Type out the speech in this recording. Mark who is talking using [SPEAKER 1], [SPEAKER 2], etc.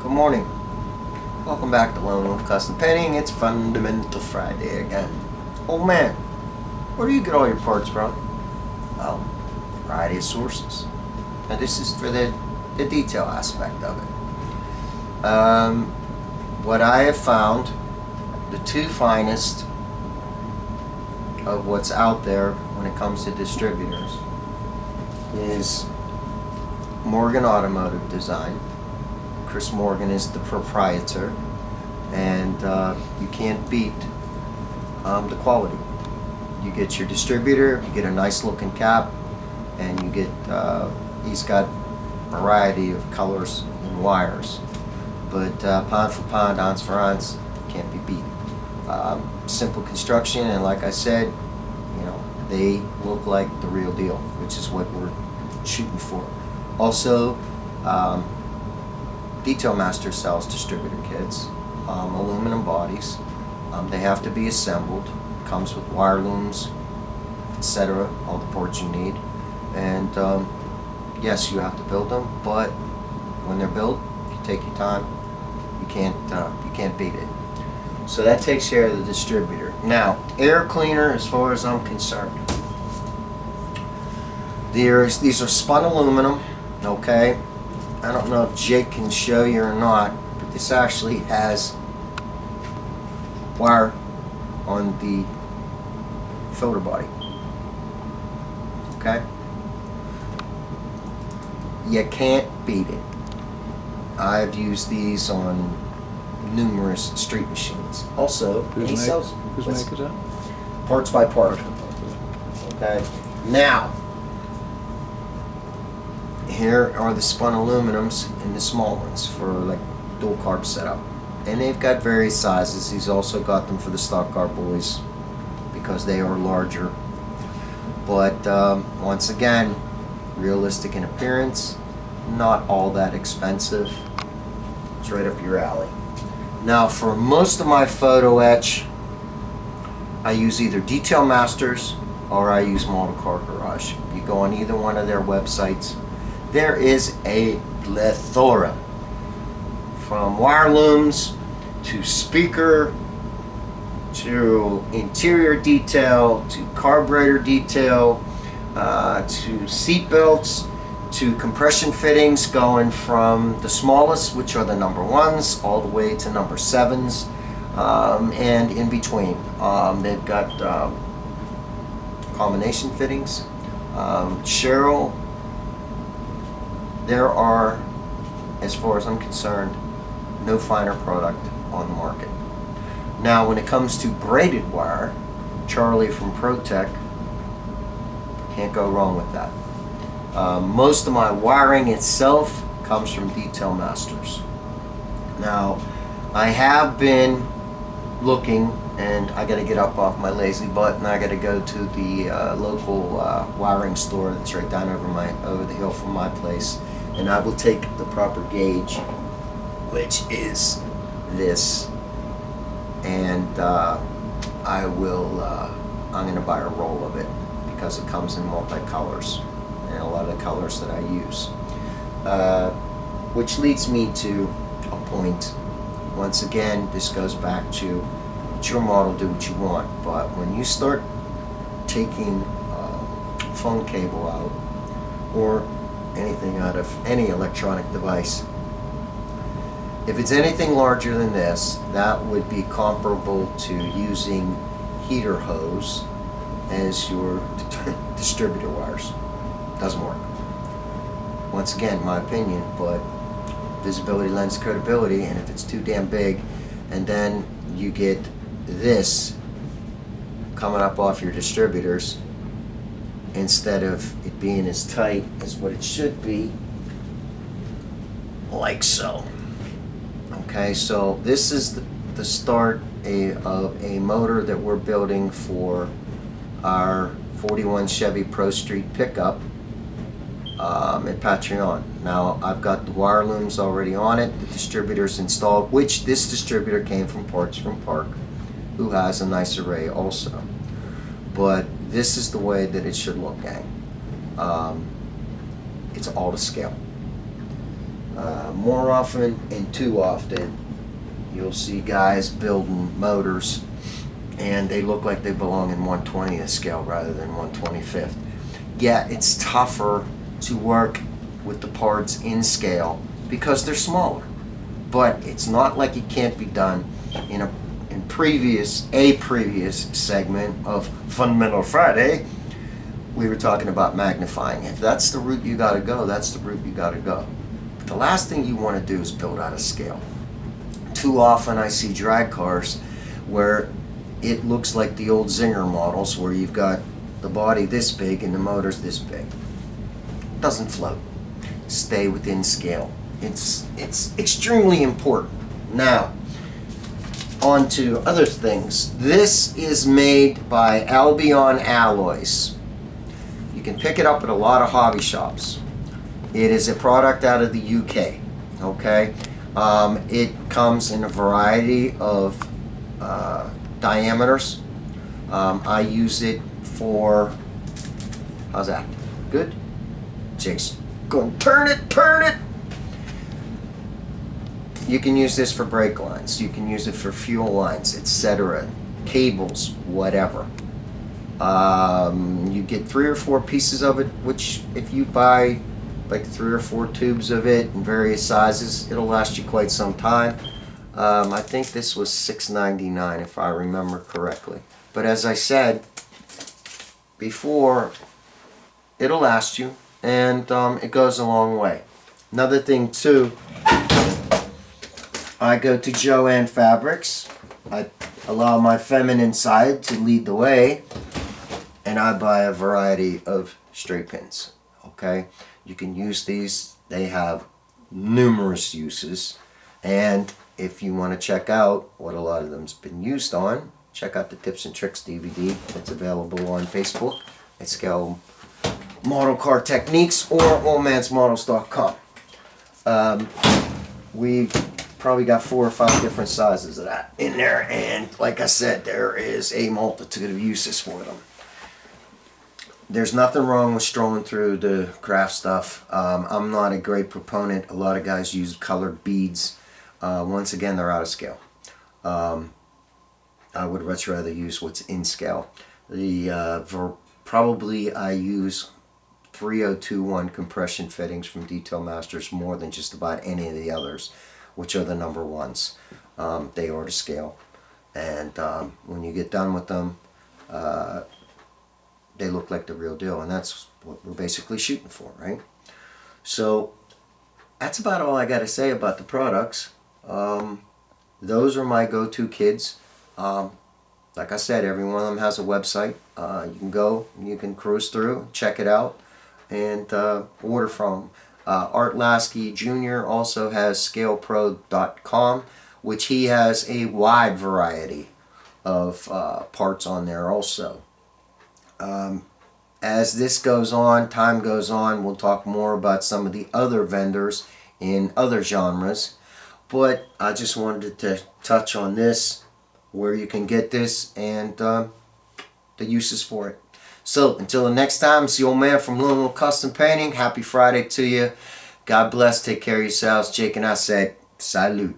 [SPEAKER 1] Good morning. Welcome back to Lone Wolf Custom Painting. It's Fundamental Friday again. Oh man, where do you get all your parts from? Well, variety of sources. And this is for the detail aspect of it. What I have found, the two finest of what's out there when it comes to distributors is Morgan Automotive Design. Chris Morgan is the proprietor, and you can't beat the quality. You get your distributor, you get a nice looking cap, and you get he's got a variety of colors and wires, but pound for pound, ounce for ounce, can't be beat. Simple construction, and like I said, you know, they look like the real deal, which is what we're shooting for. Also, Detail Master sells distributor kits, aluminum bodies. They have to be assembled. Comes with wire looms, etc. All the parts you need. And yes, you have to build them, but when they're built, if you take your time, you can't beat it. So that takes care of the distributor. Now, air cleaner, as far as I'm concerned, these are spun aluminum. Okay. I don't know if Jake can show you or not, but this actually has wire on the filter body. Okay? You can't beat it. I've used these on numerous street machines. Also,
[SPEAKER 2] Whose make is that?
[SPEAKER 1] Parts by part. Okay? Now, here are the spun aluminums and the small ones for like dual carb setup, and they've got various sizes. He's also got them for the stock car boys because they are larger, but once again, realistic in appearance, not all that expensive. It's right up your alley. Now, for most of my photo etch, I use either Detail Masters or I use Model Car Garage. You go on either one of their websites. There is a plethora, from wire looms to speaker to interior detail to carburetor detail to seat belts to compression fittings, going from the smallest, which are the number 1s, all the way to number 7s, and in between. They've got combination fittings. Cheryl, there are, as far as I'm concerned, no finer product on the market. Now, when it comes to braided wire, Charlie from ProTech, can't go wrong with that. Most of my wiring itself comes from Detail Masters. Now, I have been looking, and I got to get up off my lazy butt, and I got to go to the local wiring store that's right down over the hill from my place, and I will take the proper gauge, which is this, and I will. I'm going to buy a roll of it because it comes in multi-colors and a lot of the colors that I use, which leads me to a point. Once again, this goes back to it's your model, do what you want, but when you start taking phone cable out or anything out of any electronic device, if it's anything larger than this, that would be comparable to using heater hose as your distributor wires. Doesn't work. Once again, my opinion, but visibility lends credibility, and if it's too damn big, and then you get this coming up off your distributors instead of it being as tight as what it should be, like so. Okay, so this is the start of a motor that we're building for our 41 Chevy Pro Street pickup at Patreon. Now, I've got the wire looms already on it, the distributor's installed, which this distributor came from Parts from Park, who has a nice array also. But this is the way that it should look, gang. It's all to scale. More often and too often, you'll see guys building motors and they look like they belong in 1/20th scale rather than 1/25th. Yeah, it's tougher to work with the parts in scale because they're smaller. But it's not like it can't be done. In previous segment of Fundamental Friday, we were talking about magnifying. If that's the route you got to go, that's the route you got to go. But the last thing you want to do is build out of scale. Too often I see drag cars where it looks like the old Zinger models where you've got the body this big and the motor's this big. It doesn't float. Stay within scale. It's extremely important. Now, on to other things. This is made by Albion Alloys. You can pick it up at a lot of hobby shops. It is a product out of the UK. Okay, it comes in a variety of diameters. I use it for, how's that? Good? Jake's going, turn it. You can use this for brake lines. You can use it for fuel lines, etc. Cables, whatever. You get 3 or 4 pieces of it, which if you buy like 3 or 4 tubes of it in various sizes, it'll last you quite some time. I think this was $6.99 if I remember correctly. But as I said before, it'll last you, and it goes a long way. Another thing too, I go to Joann Fabrics. I allow my feminine side to lead the way, and I buy a variety of straight pins. Okay, you can use these. They have numerous uses, and if you want to check out what a lot of them's been used on, check out the Tips and Tricks DVD. It's available on Facebook at Scale Model Car Techniques or oldmansmodels.com. We've probably got 4 or 5 different sizes of that in there, and like I said, there is a multitude of uses for them. There's nothing wrong with strolling through the craft stuff. I'm not a great proponent. A lot of guys use colored beads. Once again, they're out of scale. I would much rather use what's in scale. Probably I use 3021 compression fittings from Detail Masters more than just about any of the others, which are the number ones. They are to scale, and when you get done with them, they look like the real deal, and that's what we're basically shooting for, right? So that's about all I got to say about the products. Those are my go-to kids. Like I said, every one of them has a website. You can go, you can cruise through, check it out, and order from them. Art Lasky Jr. also has ScalePro.com, which he has a wide variety of parts on there also. As this goes on, time goes on, we'll talk more about some of the other vendors in other genres. But I just wanted to touch on this, where you can get this, and the uses for it. So until the next time, it's the old man from Louisville Custom Painting. Happy Friday to you. God bless. Take care of yourselves. Jake and I said, salute.